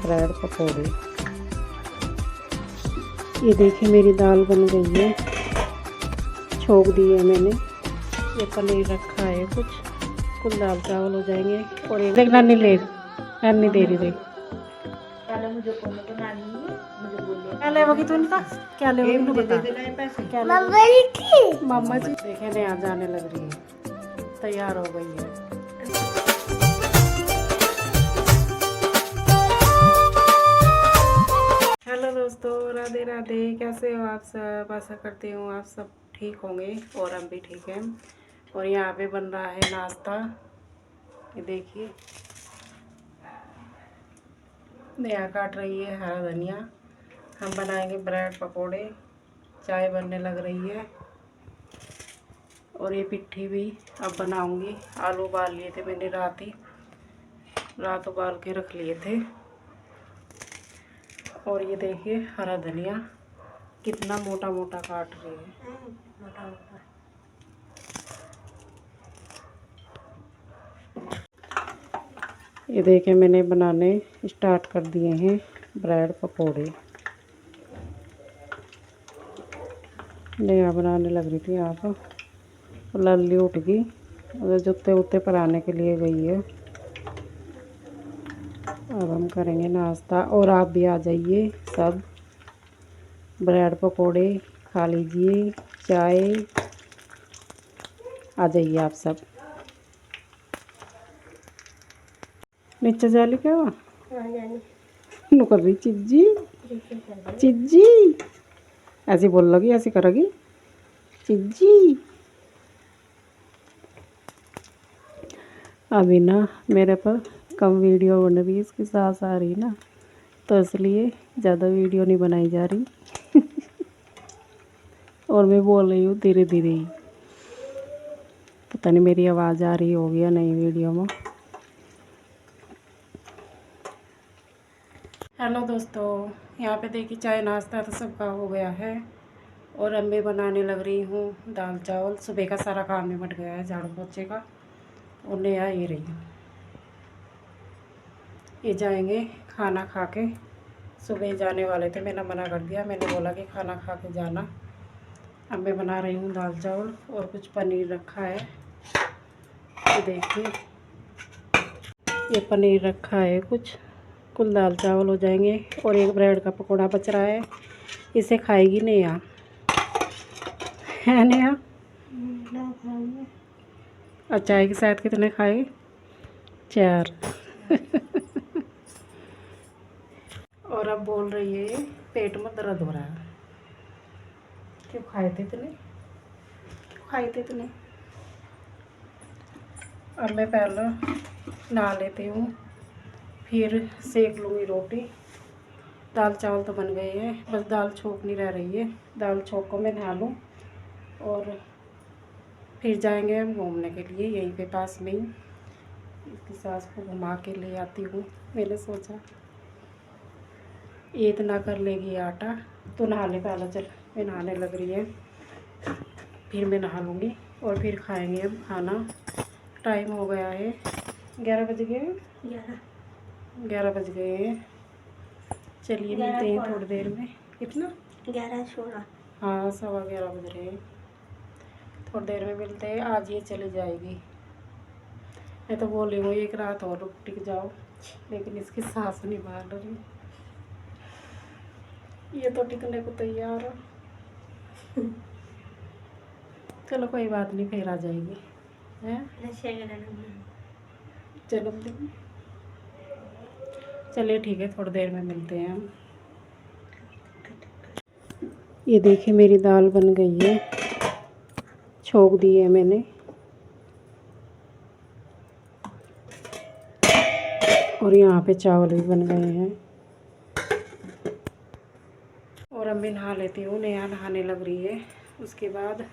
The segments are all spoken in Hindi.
ब्रेड पकौड़े। ये देखिए मेरी दाल बन गई है, छोंक दी है मैंने। ये पनीर रखा है कुछ दाल चावल हो जाएंगे। और ये देख नानी नानी दे रही देख। क्या लेवगी तू इनका? क्या लेवगी तू बता। क्या मम्मा जी देखे नया जाने लग रही है, तैयार हो गई है। हेलो दोस्तों, राधे राधे। कैसे हो आप सब? आशा करती हूँ आप सब ठीक होंगे और हम भी ठीक हैं। और यहाँ पे बन रहा है नाश्ता। ये देखिए नया काट रही है हरा धनिया। हम बनाएंगे ब्रेड पकोड़े। चाय बनने लग रही है। और ये पिट्ठी भी अब बनाऊंगी। आलू उबाल लिए थे मैंने रात उबाल के रख लिए थे। और ये देखिए हरा धनिया कितना मोटा मोटा काट रही है। मोटा मोटा। ये देखिए मैंने बनाने स्टार्ट कर दिए हैं ब्रेड पकोड़े। नया बनाने लग रही थी यहाँ पर। लल्ली उठ गई, अगर जूते उत्ते पर आने के लिए गई है। अब हम करेंगे नाश्ता और आप भी आ जाइए सब। ब्रेड पकोड़े खा लीजिए, चाय। आ जाइए आप सब। नीचे जाली क्या हुआ? नु कर रही चिज्जी चिज्जी। ऐसी बोल लगी, ऐसी करेगी चिज्जी। अभी ना मेरे पर कम वीडियो बन रही है, इसकी सास आ रही ना, तो इसलिए ज़्यादा वीडियो नहीं बनाई जा रही। और मैं बोल रही हूँ धीरे धीरे ही। पता नहीं मेरी आवाज़ आ रही होगी या नहीं वीडियो में। हेलो दोस्तों, यहाँ पे देखिए चाय नाश्ता तो सबका हो गया है। और अब मैं बनाने लग रही हूँ दाल चावल। सुबह का सारा काम निपट गया है झाड़ू पोछे का। और नया ये रही हूँ, ये जाएंगे खाना खा के। सुबह जाने वाले थे, मैंने मना कर दिया। मैंने बोला कि खाना खा के जाना। अब मैं बना रही हूँ दाल चावल और कुछ पनीर रखा है। ये देखिए ये पनीर रखा है कुल दाल चावल हो जाएंगे। और एक ब्रेड का पकौड़ा बच रहा है, इसे खाएगी नेहा। है नेहा? और चाय के साथ कितने खाएगी? 4। और अब बोल रही है पेट में दर्द हो रहा है। क्यों खाए थे इतने? अब मैं पहले नहा लेती हूँ, फिर सेक लूँगी रोटी। दाल चावल तो बन गए हैं, बस दाल छोंकनी रह रही है। दाल छोंक को मैं नहा लूँ और फिर जाएंगे हम घूमने के लिए यहीं पे पास में ही। इसकी सास को घुमा के ले आती हूँ। मैंने सोचा ये इतना कर लेगी आटा, तो नहा ले पहले। चल मैं नहाने लग रही है, फिर मैं नहा लूँगी और फिर खाएंगे हम खाना। टाइम हो गया है 11 बज गए। 11 बज गए हैं। चलिए मिलते हैं थोड़ी देर में। कितना? 11:16। हाँ 11:15 बज रहे हैं। थोड़ी देर में मिलते हैं। आज ये चली जाएगी। मैं तो बोल रही हूँ एक रात और रुक टिक जाओ, लेकिन इसकी सास नहीं मान रही। ये तो टिकने को तैयार है। चलो कोई बात नहीं, फिर आ जाएगी। जन्मदिन। चलिए ठीक है, थोड़ी देर में मिलते हैं हम। ये देखिए मेरी दाल बन गई है, छोंक दी है मैंने। और यहाँ पे चावल भी बन गए हैं। और अब मैं नहा लेती हूँ। नेहा नहाने लग रही है, उसके बाद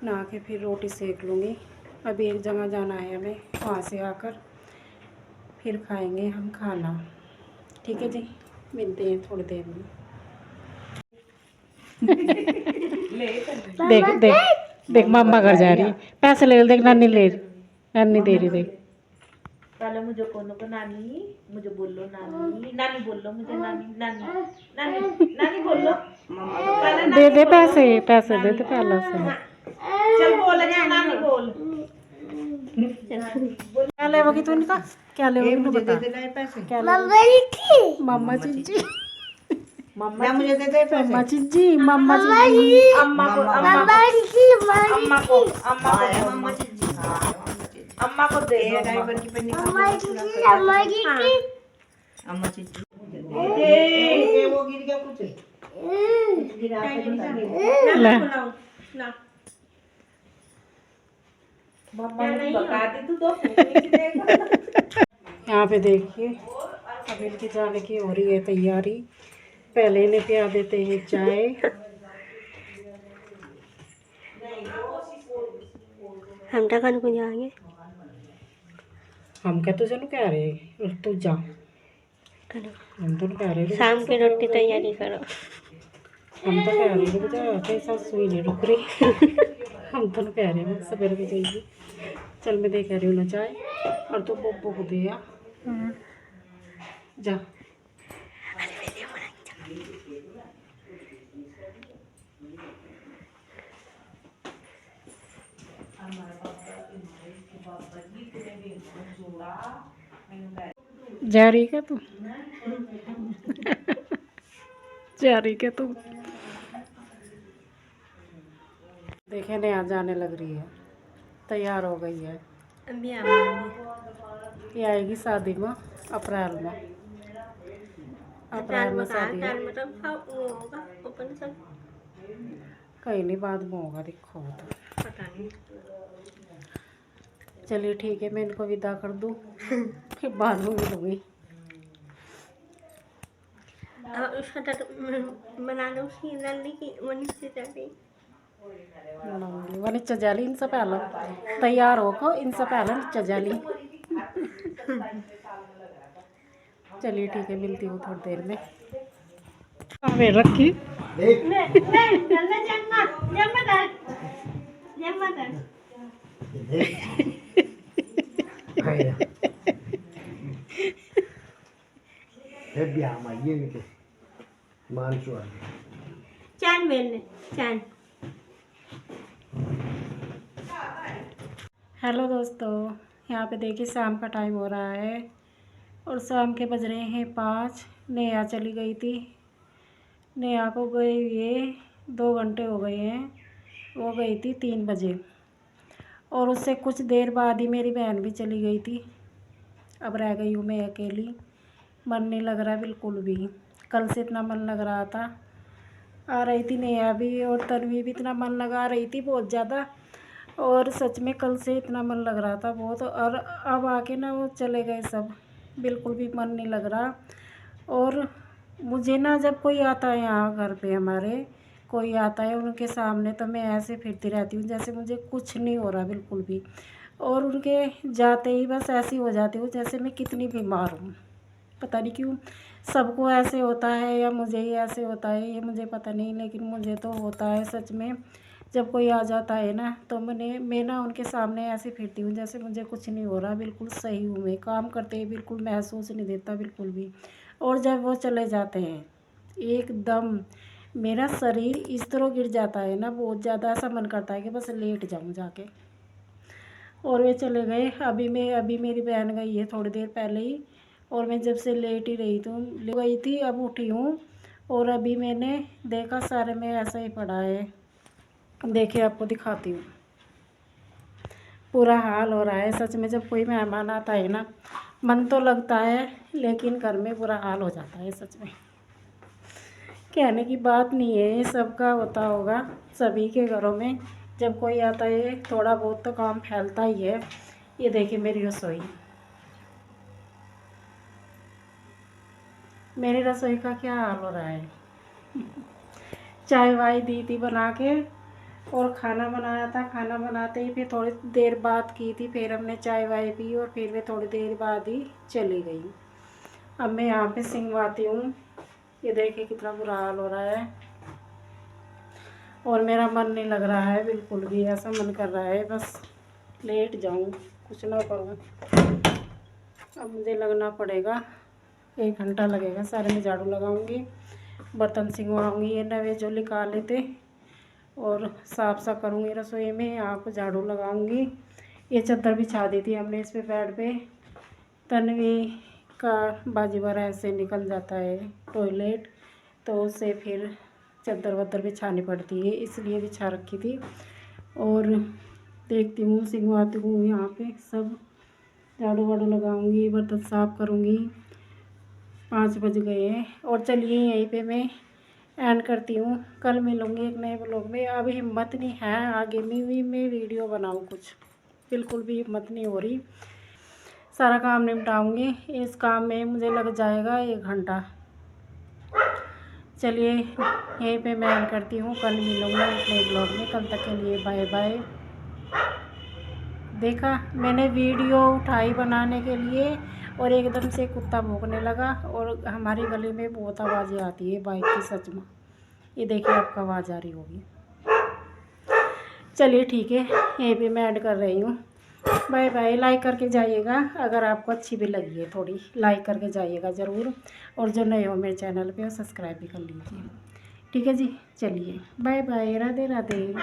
नहा के फिर रोटी सेक लूँगी। अभी एक जगह जाना है हमें, वहाँ से आकर फिर खाएंगे हम खाना। ठीक है जी, मिलते हैं थोड़ी देर में। देख देख देख मम्मा घर जा रही है। पैसे ले देख, नानी दे रही देख। पहले मुझे कौन को नानी, मुझे बोलो नानी, नानी बोलो मुझे, नानी नानी नानी नानी बोलो। दे दे पैसे, पैसे दे दे पहले से। चल बोल, अच्छा नानी बोल। क्या लेवगी तू इनका, क्या लेवगी मुझे बता। क्या मम्मा चिज्जी, मम्मा मुझे दे दे पैसे। मम्मा चिज्जी, मम्मा चिज्जी, अम्मा को, अम्मा को, अम्मा को, अम्मा को, मम्मा चिज्जी, अम्मा को दे ड्राइवर की पेनी, अम्मा चिज्जी दे। वो गिर गया कुछ गिरा के नहीं ना मम्मा ने बता दी तू तो यहाँ पे देखिए अब इनके जाने की हो रही है तैयारी। पहले इन्हें पिया देते हैं चाय। हम टकन को जाएंगे। हम क्या तुझे कह रहे तू जा, हम तो कह रहे शाम की रोटी तैयारी करो। हम तो कह रहे रुक जा, कैसा सुई नहीं रुक रही। हम तो कह रहे हैं सवेरे भी चाहिए। चल मैं दे कह रही हूँ ना चाय, और तू पोपो को दे या जा। जा रही क्या तू? जा रही क्या तू? देखे नया जाने लग रही है, तैयार हो गई है। ये आएगी शादी में अप्रैल में। अप्रैल में शादी है। कहीं नहीं बाद में होगा, देखो तो पता नहीं। चलिए ठीक है, मैं इनको विदा कर दूँ। फिर बाद में मिलूँगी। उसका बना लो उसकी नल्ली की वनिष्ठ जाती वो नीचे जाली इनसे पहले तैयार होकर, इनसे पहले नीचे जाली। चलिए ठीक है, मिलती हूँ थोड़ी देर में। रखी चांद मेलने चांद। हेलो दोस्तों, यहाँ पे देखिए शाम का टाइम हो रहा है और शाम के बज रहे हैं 5। नेहा चली गई थी। नेहा को गए हुए 2 घंटे हो गए हैं। वो गई थी 3 बजे और उससे कुछ देर बाद ही मेरी बहन भी चली गई थी। अब रह गई हूँ मैं अकेली। मन नहीं लग रहा बिल्कुल भी। कल से इतना मन लग रहा था, आ रही थी नेहा भी और तन्वी भी, इतना मन लगा रही थी बहुत ज़्यादा। और सच में कल से इतना मन लग रहा था बहुत, और अब आके ना वो चले गए सब, बिल्कुल भी मन नहीं लग रहा। और मुझे ना जब कोई आता है यहाँ घर पे हमारे, कोई आता है उनके सामने, तो मैं ऐसे फिरती रहती हूँ जैसे मुझे कुछ नहीं हो रहा बिल्कुल भी। और उनके जाते ही बस ऐसी हो जाती हूँ जैसे मैं कितनी बीमार हूँ। पता नहीं क्यों सबको ऐसे होता है या मुझे ही ऐसे होता है, ये मुझे पता नहीं, लेकिन मुझे तो होता है सच में। जब कोई आ जाता है ना तो मैं ना उनके सामने ऐसे फिरती हूँ जैसे मुझे कुछ नहीं हो रहा, बिल्कुल सही हूँ मैं। काम करते ही बिल्कुल महसूस नहीं देता बिल्कुल भी। और जब वो चले जाते हैं एकदम मेरा शरीर इस तरह गिर जाता है ना, बहुत ज़्यादा ऐसा मन करता है कि बस लेट जाऊँ जाके। और वे चले गए। अभी मेरी बहन गई है थोड़ी देर पहले ही, और मैं जब से लेट ही रही गई थी, अब उठी हूँ। और अभी मैंने देखा सारे में ऐसा ही पड़ा है। देखिए आपको दिखाती हूँ, पूरा हाल हो रहा है सच में। जब कोई मेहमान आता है ना मन तो लगता है, लेकिन घर में बुरा हाल हो जाता है सच में। कहने की बात नहीं है, ये सबका होता होगा सभी के घरों में। जब कोई आता है थोड़ा बहुत तो काम फैलता ही है। ये देखिए मेरी रसोई, मेरी रसोई का क्या हाल हो रहा है। चाय वाय दी थी बना के और खाना बनाया था। खाना बनाते ही फिर थोड़ी देर बात की थी, फिर हमने चाय वाय पी और फिर वे थोड़ी देर बाद ही चली गई। अब मैं यहाँ पे सिंगवाती हूँ। ये देखिए कितना बुरा हाल हो रहा है और मेरा मन नहीं लग रहा है बिल्कुल भी। ऐसा मन कर रहा है बस लेट जाऊँ, कुछ ना करूँ। अब मुझे लगना पड़ेगा, 1 घंटा लगेगा। सारे में झाड़ू लगाऊंगी, बर्तन सिंगवाऊंगी, ये नवे जो निकाले थे, और साफ सा करूँगी रसोई में, यहाँ पर झाड़ू लगाऊंगी। ये चादर बिछा दी थी हमने इस पे बेड पे। तन्वी का बाजीवर ऐसे निकल जाता है टॉयलेट, तो उससे फिर चादर वादर बिछानी पड़ती है, इसलिए बिछा रखी थी। और देखती हूँ, सिंगवाती हूँ यहाँ पे सब, झाड़ू वाड़ू लगाऊंगी, बर्तन साफ करूँगी। 5 बज गए हैं। और चलिए यहीं पे मैं एंड करती हूँ। कल मिलूँगी एक नए ब्लॉग में। अब हिम्मत नहीं है आगे में भी मैं वीडियो बनाऊँ, कुछ बिल्कुल भी हिम्मत नहीं हो रही। सारा काम निपटाऊँगी, इस काम में मुझे लग जाएगा 1 घंटा। चलिए यहीं पे मैं एंड करती हूँ। कल मिलूँगी एक नए ब्लॉग में, तब तक के लिए बाय बाय। देखा, मैंने वीडियो उठाई बनाने के लिए और एकदम से कुत्ता भौंकने लगा, और हमारी गली में बहुत आवाज़ें आती है बाइक की, सच में। ये देखिए आपको आवाज़ आ रही होगी। चलिए ठीक है, यहीं पे मैं ऐड कर रही हूँ। Bye bye. लाइक करके जाइएगा, अगर आपको अच्छी भी लगी है थोड़ी, लाइक करके जाइएगा ज़रूर। और जो नए हो मेरे चैनल पे, वो सब्सक्राइब भी कर लीजिए। ठीक है जी, चलिए बाय बाय, राधे राधे।